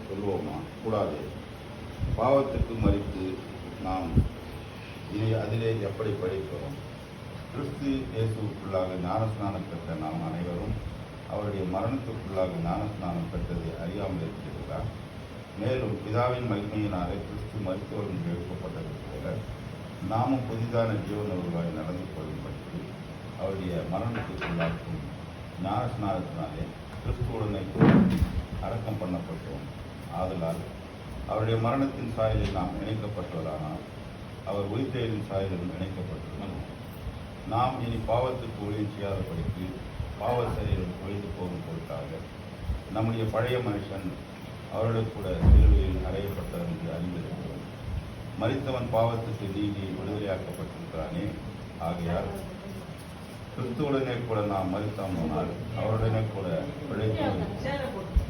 சொல்லுவோமா? கூடாது. பாவத்துக்கு மறித்து நாம் இனி அதிலே எப்படி படிக்கிறோம்? கிறிஸ்து இயேசுக்குள்ளாக ஞானஸ்நானம் பெற்ற நாம் அனைவரும் அவருடைய மரணத்துக்குள்ளாக ஞானஸ்நானம் பெற்றதை அறியாமல் இருக்கிறார். மேலும் பிதாவின் மகிமையினாலே கிறிஸ்து மரித்தவர்கள் எழுப்பப்பட்டது போல நாமும் புதிதான ஜீவனவர்களாய் நடந்து கொள்ளும்படி அவருடைய மரணத்துக்குள்ளாக்கும் ஞானஸ்நானத்தினாலே கிறிஸ்துவுடனே அடக்கம் பண்ணப்பட்டோம். ஆதலால் அவருடைய மரணத்தின் சாயலில் நாம் இணைக்கப்பட்டவரானால் அவர் உயிர்த்தெழுதலின் சாயலிலும் இணைக்கப்பட்டுள்ளோம். நாம் இனி பாவத்துக்கு ஊழியம் செய்யாதபடிக்கு பாவ சரீரம் ஒழிந்து போகும் பொருட்டாக நம்முடைய பழைய மனுஷன் அவரோடு கூட சிலுவையில் அறையப்பட்டார் என்று அறிந்திருக்கிறோம். மரித்தவன் பாவத்துக்கு நீங்கி விடுதலையாக்கப்பட்டிருக்கிறானே. ஆகையால் கிறிஸ்துவுடனே கூட நாம் மரித்தோமானால் அவருடனே கூட பிழைத்து